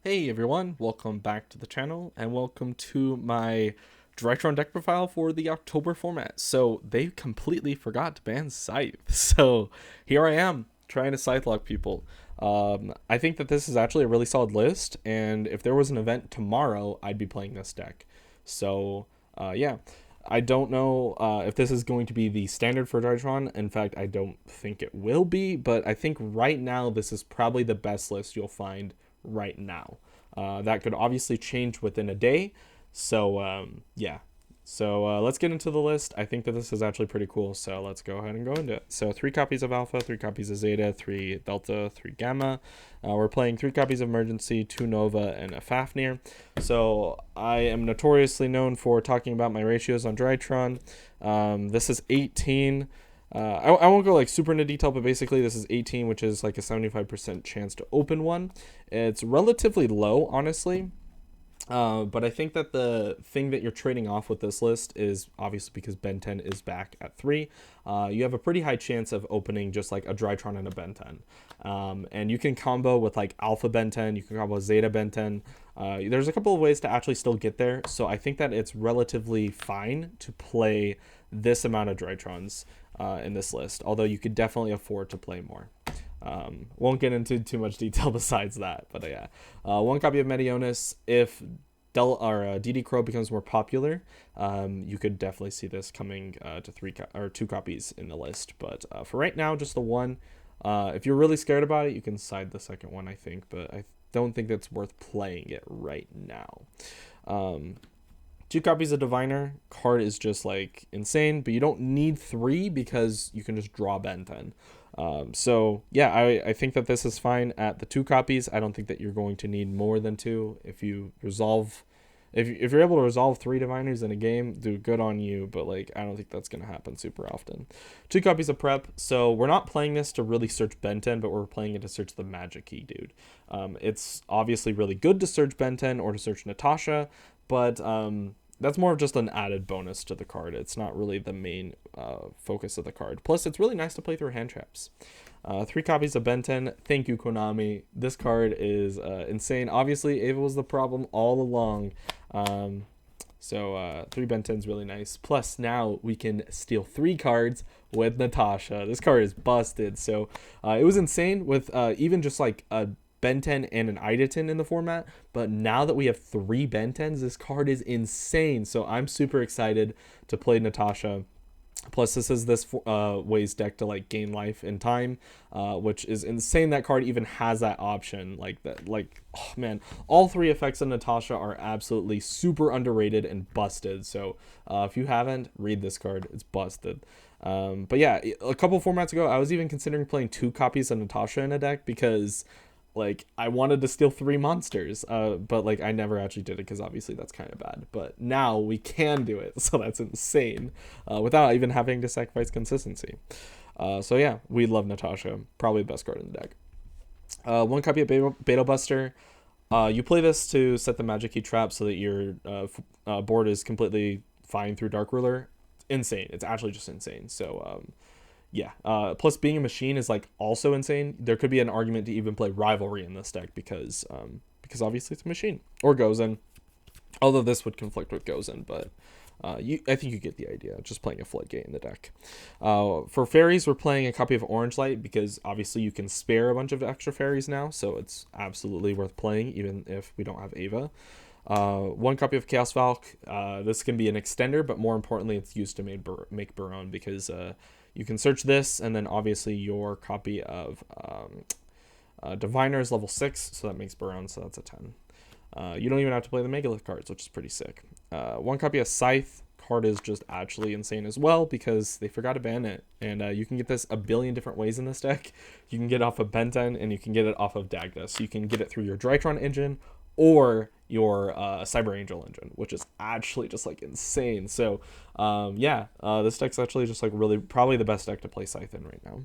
Hey everyone, welcome back to the channel and welcome to my DRYTRON deck profile for the October format. So they completely forgot to ban Scythe. So here I am trying to Scythe lock people. I think that this is actually a really solid list, and if there was an event tomorrow, I'd be playing this deck. So yeah, I don't know if this is going to be the standard for DRYTRON. In fact, I don't think it will be, but I think right now this is probably the best list you'll find right now. That could obviously change within a day. So yeah. So let's get into the list. I think that this is actually pretty cool. So let's go ahead and go into it. So 3 copies of Alpha, 3 copies of Zeta, 3 Delta, 3 Gamma. We're playing 3 copies of Emergency, 2 Nova, and a Fafnir. So I am notoriously known for talking about my ratios on DRYTRON. This is 18. I won't go like super into detail, but basically this is 18, which is like a 75% chance to open one. It's relatively low, honestly. But I think that the thing that you're trading off with this list is obviously because Ben 10 is back at 3. You have a pretty high chance of opening just like a DRYTRON and a Ben 10. And you can combo with like Alpha Ben 10, you can combo Zeta Ben 10. There's a couple of ways to actually still get there. So I think that it's relatively fine to play this amount of DRYTRONs in this list, although you could definitely afford to play more. Won't get into too much detail besides that, but yeah. 1 copy of Meteonis. If DD Crow becomes more popular, you could definitely see this coming to 2 copies in the list. But for right now, just the 1. If you're really scared about it, you can side the second one, I think, but I don't think it's worth playing it right now. 2 copies of Diviner. Card is just like insane, but you don't need 3 because you can just draw Ben 10. So yeah, I think that this is fine at the 2 copies. I don't think that you're going to need more than 2. If you resolve, if you're able to resolve 3 Diviners in a game, do good on you, but like I don't think that's going to happen super often. 2 copies of Prep. So we're not playing this to really search Ben 10, but we're playing it to search the Magic Key, dude. It's obviously really good to search Ben 10 or to search Natasha, but that's more of just an added bonus to the card. It's not really the main focus of the card. Plus, it's really nice to play through hand traps. 3 copies of Ben 10. Thank you, Konami. This card is insane. Obviously, Ava was the problem all along. So 3 Ben 10 is really nice. Plus, now we can steal 3 cards with Natasha. This card is busted. So it was insane with even just like a Ben 10 and an Idaten in the format, but now that we have 3 Ben 10s, this card is insane. So I'm super excited to play Natasha. Plus, this is this Ways deck to like gain life in time, which is insane. That card even has that option. Like that, like oh man, all 3 effects of Natasha are absolutely super underrated and busted. So if you haven't, read this card. It's busted. But yeah, a couple formats ago, I was even considering playing 2 copies of Natasha in a deck because like I wanted to steal 3 monsters, but like I never actually did it because obviously that's kind of bad. But now we can do it, so that's insane, without even having to sacrifice consistency. So yeah, we love Natasha, probably the best card in the deck. 1 copy of Beetle Buster. You play this to set the Magic Key trap so that your board is completely fine through Dark Ruler. Insane. It's actually just insane. So yeah, plus being a machine is like also insane. There could be an argument to even play Rivalry in this deck because obviously it's a machine or Gozen, although this would conflict with Gozen, but I think you get the idea. Just playing a Floodgate in the deck. For fairies, we're playing a copy of Orange Light because obviously you can spare a bunch of extra fairies now, so it's absolutely worth playing even if we don't have Ava. 1 copy of Chaos Valk. This can be an extender, but more importantly, it's used to make Baron because you can search this, and then obviously your copy of Diviner is level 6, so that makes Baron, so that's a 10. You don't even have to play the Megalith cards, which is pretty sick. 1 copy of Scythe. Card is just actually insane as well because they forgot to ban it, and you can get this a billion different ways in this deck. You can get it off of Ben 10, and you can get it off of Dagda. So you can get it through your DRYTRON engine or your Cyber Angel engine, which is actually just like insane. So yeah, this deck's actually just like really probably the best deck to play Scythe in right now.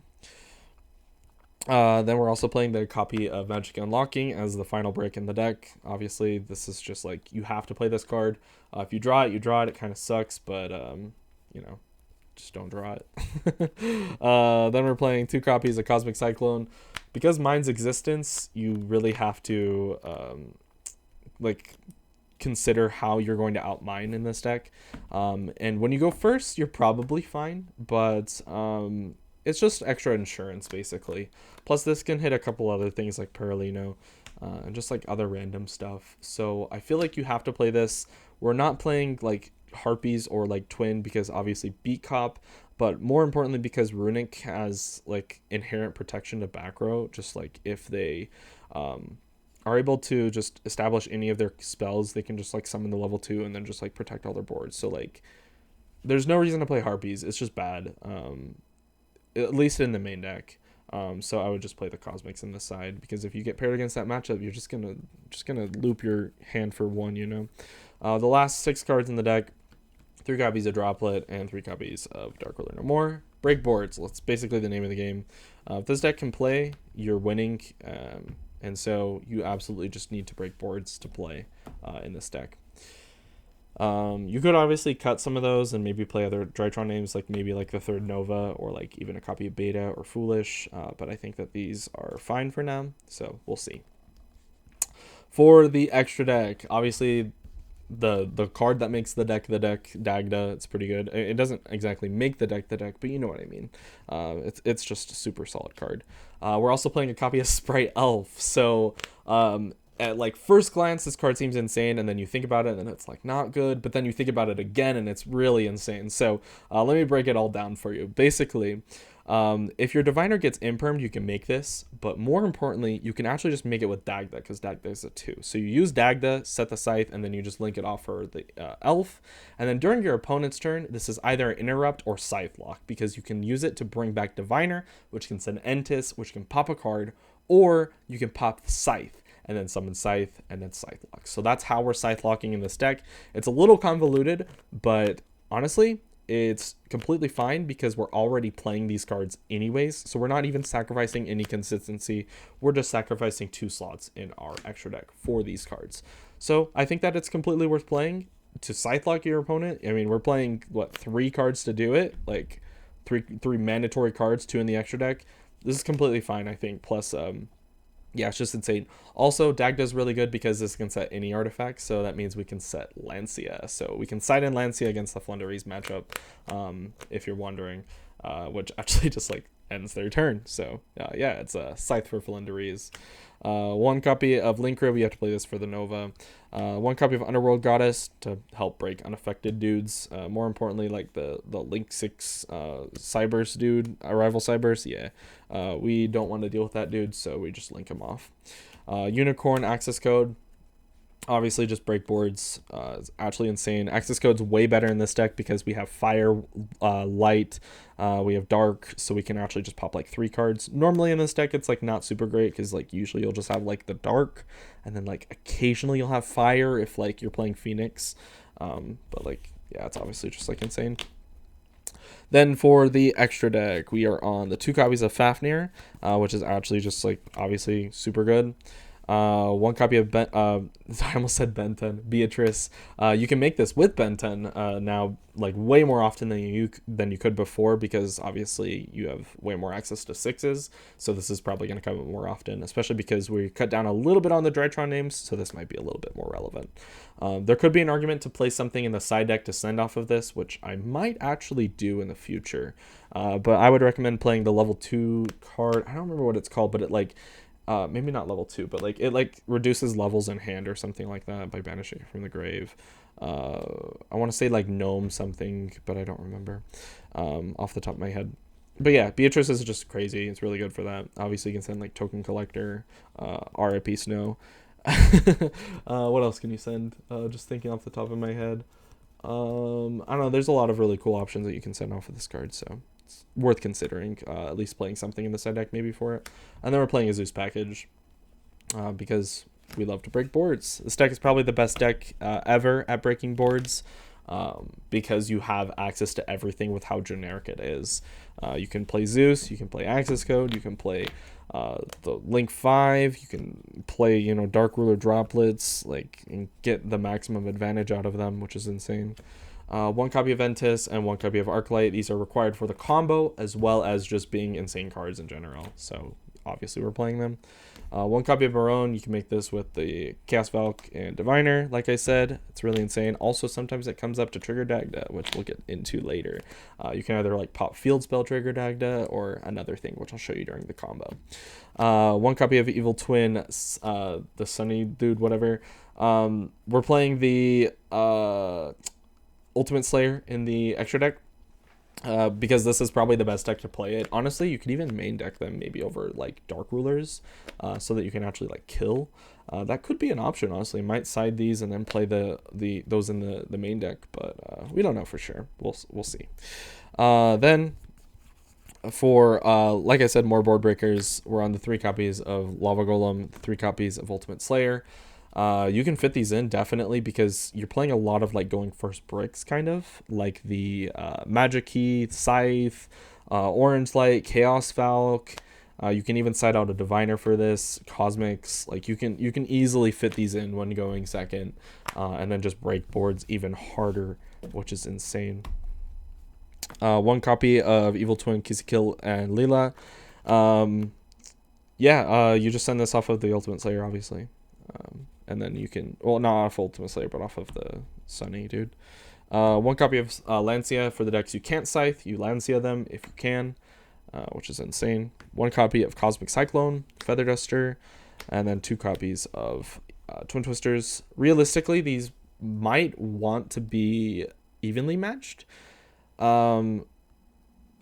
Then we're also playing the copy of Magic Unlocking as the final break in the deck. Obviously, this is just like you have to play this card. If you draw it, you draw it. It kind of sucks, but you know, just don't draw it. Then we're playing 2 copies of Cosmic Cyclone. Because Mind's Existence, you really have to like consider how you're going to outmine in this deck. And when you go first, you're probably fine, but it's just extra insurance basically. Plus this can hit a couple other things like Perlino and just like other random stuff. So I feel like you have to play this. We're not playing like Harpies or like Twin because obviously beat Cop, but more importantly because Runic has like inherent protection to back row, just like if they are able to just establish any of their spells, they can just like summon the level 2 and then just like protect all their boards. So like there's no reason to play Harpies. It's just bad, at least in the main deck. So I would just play the Cosmics in this side, because if you get paired against that matchup, you're just gonna loop your hand for 1, you know. The last 6 cards in the deck: 3 copies of Droplet and 3 copies of Dark Ruler No More. Break boards. That's basically the name of the game. If this deck can play, you're winning, and so you absolutely just need to break boards to play in this deck. You could obviously cut some of those and maybe play other DRYTRON names, like maybe like the 3rd Nova or like even a copy of Beta or Foolish, but I think that these are fine for now, so we'll see. For the extra deck, obviously the card that makes the deck, Dagda, it's pretty good. It doesn't exactly make the deck, but you know what I mean. It's just a super solid card. We're also playing a copy of Sprite Elf, so at like first glance this card seems insane, and then you think about it and it's like not good, but then you think about it again and it's really insane. So let me break it all down for you. Basically, if your diviner gets impermed, you can make this, but more importantly, you can actually just make it with Dagda, because Dagda is a 2. So you use Dagda, set the Scythe, and then you just link it off for the elf. And then during your opponent's turn, this is either an interrupt or Scythe lock, because you can use it to bring back diviner, which can send Entis, which can pop a card, or you can pop the Scythe and then summon Scythe and then Scythe lock. So that's how we're Scythe locking in this deck. It's a little convoluted, but honestly, it's completely fine because we're already playing these cards anyways. So we're not even sacrificing any consistency. We're just sacrificing 2 slots in our extra deck for these cards. So I think that it's completely worth playing to Scythe lock your opponent. I mean, we're playing, what, 3 cards to do it? Like three mandatory cards, 2 in the extra deck. This is completely fine, I think. Plus, yeah, it's just insane. Also, Dagda is really good because this can set any artifact, so that means we can set Lancia. So we can side in Lancia against the Flunderies matchup, if you're wondering, which actually just like ends their turn. So yeah, it's a Scythe for Flunderies. 1 copy of Linkra, we have to play this for the Nova. 1 copy of Underworld Goddess to help break unaffected dudes. More importantly, like the Link 6 Cybers dude, Arrival Cybers, yeah. We don't want to deal with that dude, so we just link him off. Unicorn access code. Obviously, just break boards. It's actually insane. Access code's way better in this deck because we have fire, light, we have dark, so we can actually just pop like 3 cards. Normally in this deck, it's like not super great because like usually you'll just have like the dark, and then like occasionally you'll have fire if like you're playing Phoenix. But like, yeah, it's obviously just like insane. Then for the extra deck, we are on the 2 copies of Fafnir, which is actually just like obviously super good. 1 copy of I almost said Benton, Beatrice. You can make this with Benton now, like way more often than you could before, because obviously you have way more access to 6s. So this is probably going to come up more often, especially because we cut down a little bit on the DRYTRON names, so this might be a little bit more relevant. There could be an argument to play something in the side deck to send off of this, which I might actually do in the future. But I would recommend playing the level 2 card. I don't remember what it's called, but it like maybe not level 2, but like it like reduces levels in hand or something like that by banishing it from the grave. I want to say like gnome something, but I don't remember off the top of my head. But yeah, Beatrice is just crazy. It's really good for that. Obviously you can send like token collector, RIP Snow. What else can you send? Just thinking off the top of my head. I don't know, there's a lot of really cool options that you can send off of this card, so worth considering, at least playing something in the side deck maybe for it. And then we're playing a Zeus package because we love to break boards. This deck is probably the best deck ever at breaking boards, because you have access to everything with how generic it is. You can play Zeus, you can play Access Code, you can play the Link 5, you can play, you know, Dark Ruler droplets, like, and get the maximum advantage out of them, which is insane. 1 copy of Ventus and 1 copy of Arclight. These are required for the combo as well as just being insane cards in general. So obviously we're playing them. 1 copy of Baron, you can make this with the Chaos Valk and Diviner. Like I said, it's really insane. Also, sometimes it comes up to trigger Dagda, which we'll get into later. You can either like pop field spell trigger Dagda or another thing, which I'll show you during the combo. 1 copy of Evil Twin, the Sunny dude, whatever. We're playing the Ultimate Slayer in the extra deck. Because this is probably the best deck to play it. Honestly, you could even main deck them maybe over like Dark Rulers, so that you can actually like kill. That could be an option, honestly. Might side these and then play those in the main deck, but we don't know for sure. We'll see. Then for like I said, more board breakers. We're on the 3 copies of Lava Golem, 3 copies of Ultimate Slayer. You can fit these in definitely because you're playing a lot of like going first bricks, kind of like the Magic Key, Scythe, Orange Light, Chaos Valk. You can even side out a Diviner for this, Cosmics. Like you can easily fit these in when going second, and then just break boards even harder, which is insane. 1 copy of Evil Twin, Kill, and Lila. You just send this off of the Ultimate Slayer, obviously. And then you can, well, not off Ultimate Slayer, but off of the Sunny dude. 1 copy of Lancia for the decks you can't Scythe. You Lancia them if you can, which is insane. 1 copy of Cosmic Cyclone, Feather Duster, and then 2 copies of Twin Twisters. Realistically, these might want to be evenly matched.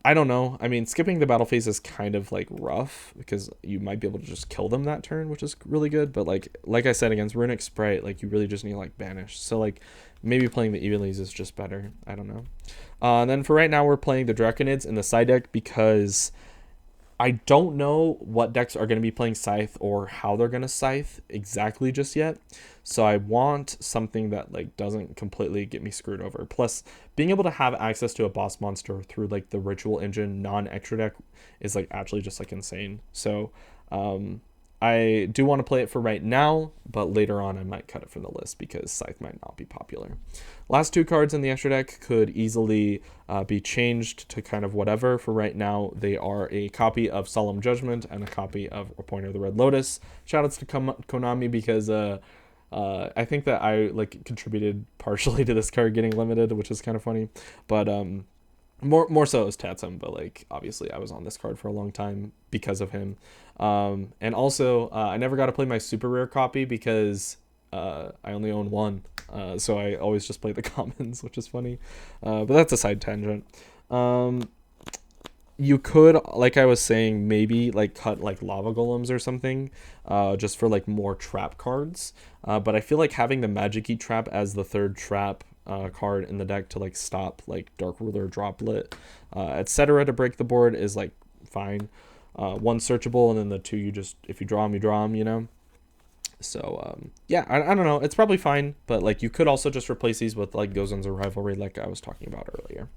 I don't know. I mean, skipping the battle phase is kind of like rough because you might be able to just kill them that turn, which is really good. But like I said, against Runic Sprite, like you really just need like banish. So like maybe playing the evenlies is just better. I don't know. And then for right now, we're playing the Draconids in the side deck because I don't know what decks are going to be playing Scythe or how they're going to Scythe exactly just yet. So I want something that like doesn't completely get me screwed over. Plus, being able to have access to a boss monster through like the Ritual Engine non-extra deck is like actually just like insane. So I do want to play it for right now, but later on I might cut it from the list because Scythe might not be popular. Last 2 cards in the extra deck could easily be changed to kind of whatever. For right now, they are a copy of Solemn Judgment and a copy of Appointer of the Red Lotus. Shoutouts to Konami because I think that I like contributed partially to this card getting limited, which is kind of funny. But more so as Tatsum, but like obviously I was on this card for a long time because of him. And also I never got to play my super rare copy because I only own 1. So I always just play the commons, which is funny. But that's a side tangent. You could, like I was saying, maybe like cut like Lava Golems or something, just for like more trap cards. But I feel like having the Magic Key trap as the 3rd trap card in the deck to like stop like Dark Ruler, Droplet, etc. to break the board is like fine. 1 searchable, and then the 2 you just, if you draw them, you draw them, you know. So yeah, I don't know, it's probably fine, but like you could also just replace these with like Gozans or Rivalry like I was talking about earlier.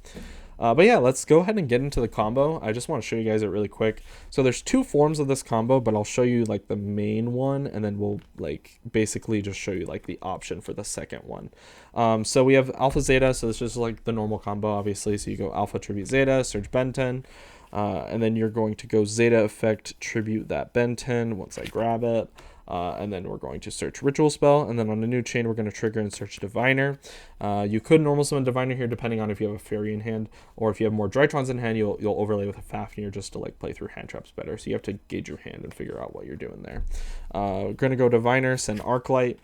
But yeah, let's go ahead and get into the combo. I just want to show you guys it really quick. So there's 2 forms of this combo, but I'll show you like the main one, and then we'll like basically just show you like the option for the second one. So we have Alpha Zeta, so this is like the normal combo, obviously. So you go Alpha Tribute Zeta, search Ben 10, and then you're going to go Zeta Effect, Tribute that Ben 10 once I grab it. And then we're going to search Ritual Spell, and then on a new chain we're going to trigger and search Diviner. You could normal summon Diviner here depending on if you have a Fairy in hand, or if you have more Drytrons in hand, you'll overlay with a Fafnir just to like play through hand traps better. So you have to gauge your hand and figure out what you're doing there. We're going to go Diviner, send Arclight,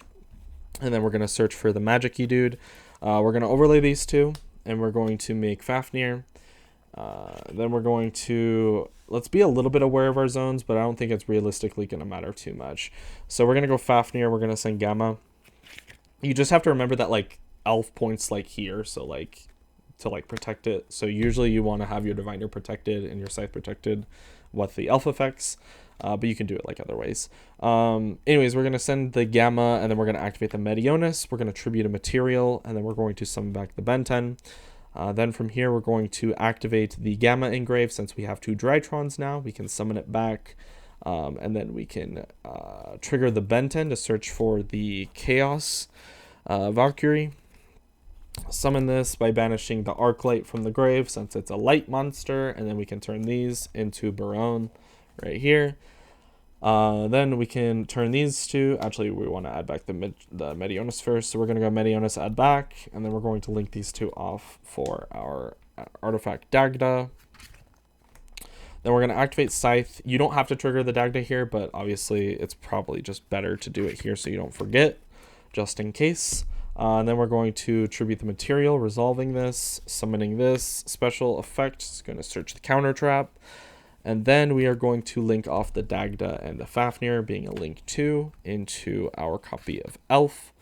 and then we're going to search for the Magic Key dude. We're going to overlay these 2, and we're going to make Fafnir. Then we're going to, let's be a little bit aware of our zones, but I don't think it's realistically going to matter too much. So we're going to go Fafnir, we're going to send Gamma. You just have to remember that like Elf points like here, so like to like protect it. So usually you want to have your Diviner protected and your Scythe protected with the Elf effects, but you can do it like other ways. Anyways, we're going to send the Gamma, and then we're going to activate the Medionis. We're going to tribute a material, and then we're going to summon back the Ben 10. Then from here, we're going to activate the Gamma Engrave. Since we have 2 Drytrons now, we can summon it back. And then we can trigger the Ben 10 to search for the Chaos Valkyrie. Summon this by banishing the Arclight from the grave since it's a light monster. And then we can turn these into Baron right here. Then we can turn these two. Actually, we want to add back the Medionis first. So we're going to go Medionis add back, and then we're going to link these two off for our artifact Dagda. Then we're going to activate Scythe. You don't have to trigger the Dagda here, but obviously it's probably just better to do it here so you don't forget, just in case. And then we're going to tribute the material, resolving this, summoning this. Special effect is going to search the counter trap. And then we are going to link off the Dagda and the Fafnir, being a link 2, into our copy of Elf.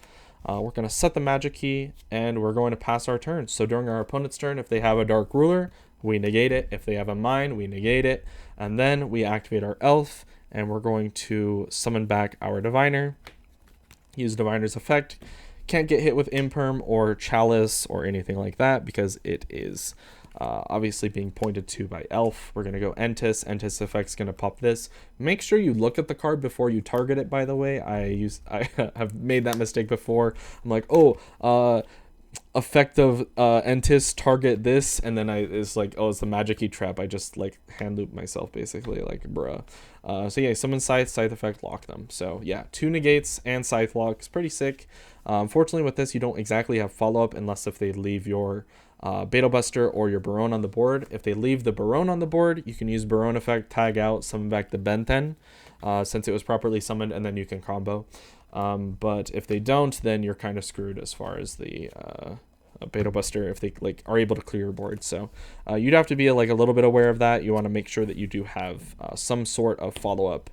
We're going to set the magic key, and we're going to pass our turn. So during our opponent's turn, if they have a Dark Ruler, we negate it. If they have a Mine, we negate it. And then we activate our Elf, and we're going to summon back our Diviner. Use Diviner's effect. Can't get hit with Imperm or Chalice or anything like that because it is obviously being pointed to by Elf. We're going to go Entis. Entis effect's going to pop this. Make sure you look at the card before you target it, by the way. I have made that mistake before. I'm like, oh, effect of Entis, target this, and then it's like, oh, it's the magic key trap. I just like hand loop myself basically, like bruh. So yeah, summon Scythe, Scythe effect, lock them. So yeah, 2 negates and Scythe lock is pretty sick. Unfortunately with this, you don't exactly have follow-up unless if they leave your Beetle Buster or your Baronne on the board. If they leave the Baronne on the board, you can use Baronne effect, tag out, summon back the Benten, since it was properly summoned, and then you can combo. But if they don't, then you're kind of screwed as far as the Beetle Buster, if they like are able to clear your board. So you'd have to be like a little bit aware of that. You want to make sure that you do have some sort of follow-up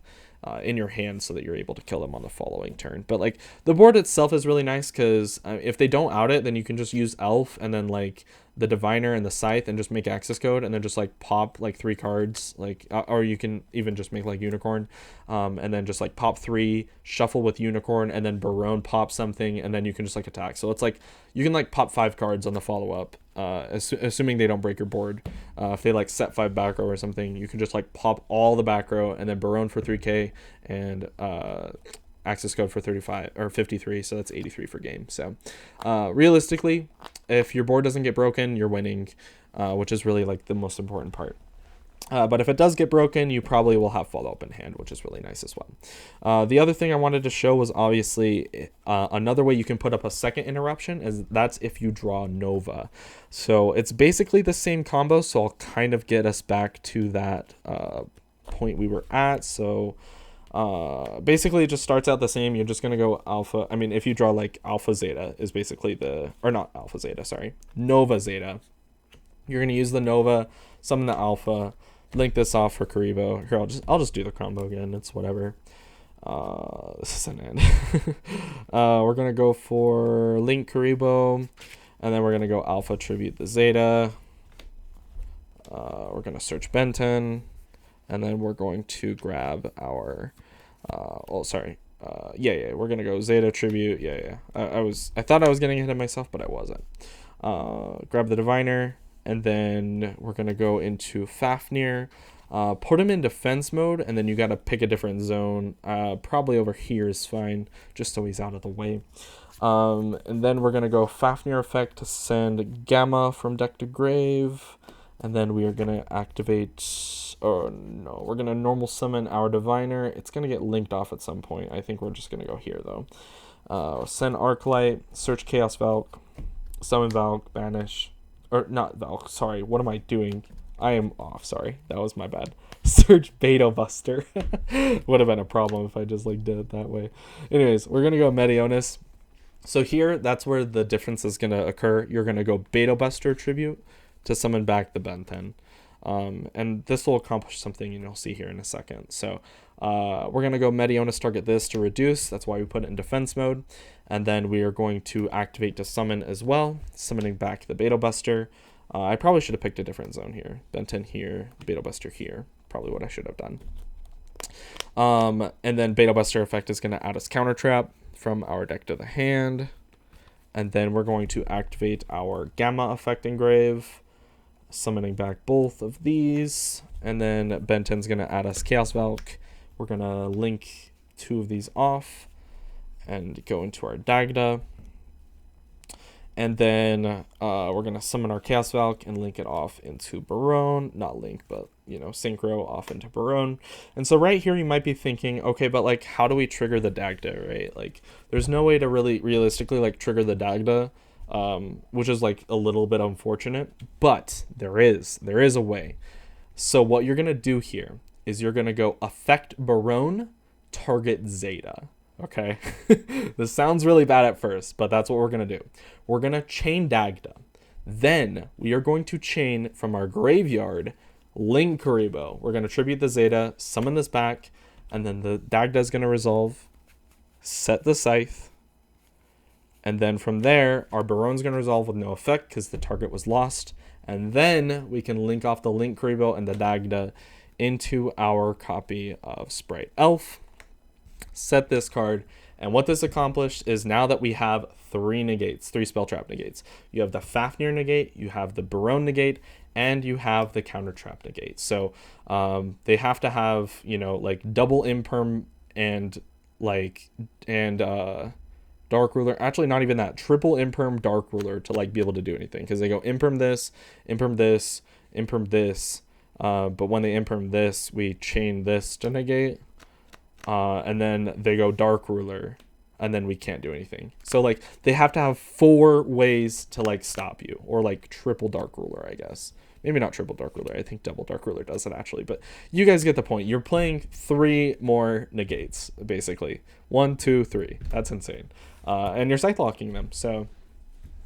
in your hand so that you're able to kill them on the following turn. But like the board itself is really nice because if they don't out it, then you can just use Elf and then like the Diviner and the Scythe and just make access code and then just like pop like 3 cards, like or you can even just make like Unicorn and then just like pop 3, shuffle with Unicorn, and then Baronne pop something, and then you can just like attack. So it's like you can like pop 5 cards on the follow-up, assuming they don't break your board. If they like set 5 back row or something, you can just like pop all the back row and then Baronne for 3k and access code for 35 or 53, so that's 83 for game. So realistically, if your board doesn't get broken, you're winning, which is really like the most important part. But if it does get broken, you probably will have follow-up in hand, which is really nice as well. The other thing I wanted to show was obviously another way you can put up a second interruption is that's if you draw Nova. So it's basically the same combo, so I'll kind of get us back to that point we were at. So basically it just starts out the same. You're just going to go alpha. I mean, if you draw like alpha zeta is basically or not alpha zeta, sorry, Nova zeta. You're going to use the Nova, summon the alpha, link this off for Karibo. Here, I'll just do the combo again. It's whatever. This is an end. We're going to go for link Karibo, and then we're going to go alpha tribute the zeta. We're going to search Benten, and then we're going to grab our we're gonna go Zeta tribute. I thought I was getting ahead of myself, but I wasn't. Grab the Diviner, and then we're gonna go into Fafnir, put him in defense mode, and then you gotta pick a different zone. Probably over here is fine, just so he's out of the way. And then we're gonna go Fafnir effect to send Gamma from deck to grave. And then we are going to activate, we're going to normal summon our Diviner. It's going to get linked off at some point. I think we're just going to go here, though. Send Arclight, search Chaos Valk, summon Valk, banish, or not Valk, sorry, what am I doing? I am off, sorry, that was my bad. Search Beetle Buster. Would have been a problem if I just like did it that way. Anyways, we're going to go Medionis. So here, that's where the difference is going to occur. You're going to go Beetle Buster Tribute to summon back the Benten. And this will accomplish something you'll see here in a second. So we're going to go Medionis target this to reduce. That's why we put it in defense mode. And then we are going to activate to summon as well, summoning back the Beetle Buster. I probably should have picked a different zone here. Benten here, Beetle Buster here. Probably what I should have done. And then Beetle Buster effect is going to add us counter trap from our deck to the hand. And then we're going to activate our Gamma effect engrave, summoning back both of these, and then Benten's going to add us Chaos Valk. We're going to link 2 of these off and go into our Dagda. And then we're going to summon our Chaos Valk and link it off into Baronne. Not link, but synchro off into Barone. And so right here you might be thinking, okay, but like how do we trigger the Dagda, right? Like there's no way to really realistically like trigger the Dagda, which is like a little bit unfortunate, but there is a way. So what you're gonna do here is you're gonna go affect Barone, target Zeta. Okay, this sounds really bad at first, but that's what we're gonna do. We're gonna chain Dagda. Then we are going to chain from our graveyard Link Kuriboh. We're going to tribute the Zeta, summon this back, and then the Dagda is going to resolve, set the Scythe, and then from there, our Barone's going to resolve with no effect because the target was lost, and then we can link off the Link Kuriboh and the Dagda into our copy of Sprite Elf, set this card, and what this accomplished is now that we have three spell trap negates. You have the Fafnir negate, you have the Barone negate, and you have the counter trap negate. So they have to have, like double imperm and Dark Ruler. Actually, not even that. Triple imperm Dark Ruler to like be able to do anything, because they go imperm this, imperm this, imperm this. But when they imperm this, we chain this to negate. And then they go Dark Ruler, and then we can't do anything. So like they have to have 4 ways to like stop you, or like triple Dark Ruler, I guess. Maybe not triple Dark Ruler. I think double Dark Ruler does it actually, but you guys get the point. You're playing 3 more negates basically. 1, 2, 3. That's insane. And you're scythe locking them. So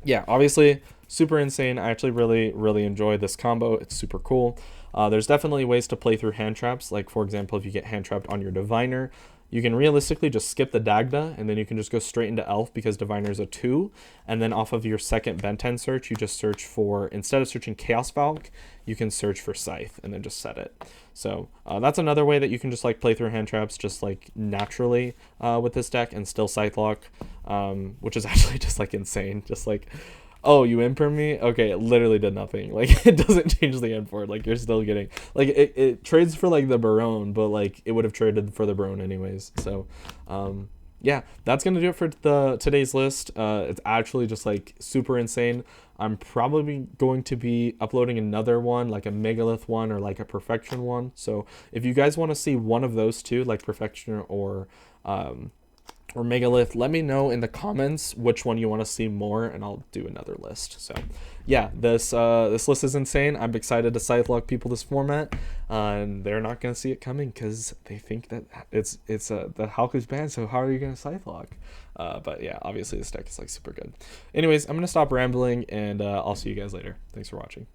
yeah, obviously super insane. I actually really enjoy this combo. It's super cool. There's definitely ways to play through hand traps. Like for example, if you get hand trapped on your Diviner, you can realistically just skip the Dagda, and then you can just go straight into Elf because Diviner is a 2. And then off of your second Benten search, you just search for, instead of searching Chaos Valk, you can search for Scythe and then just set it. So that's another way that you can just like play through hand traps just like naturally with this deck and still Scythe lock, which is actually just like insane. Just like, oh, you imperm me? Okay, it literally did nothing. Like, it doesn't change the end for it. Like, you're still getting... Like, it trades for, like, the Barone, but, like, it would have traded for the Barone anyways. So, yeah, that's going to do it for today's list. It's actually just, like, super insane. I'm probably going to be uploading another one, like a Megalith one or, like, a Perfection one. So, if you guys want to see one of those two, like Perfection or Megalith, let me know in the comments which one you want to see more, and I'll do another list. So yeah, this list is insane. I'm excited to scythe lock people this format, and they're not going to see it coming because they think that it's the Halku's banned, so how are you going to scythe lock? But yeah, obviously this deck is like super good. Anyways, I'm going to stop rambling, and I'll see you guys later. Thanks for watching.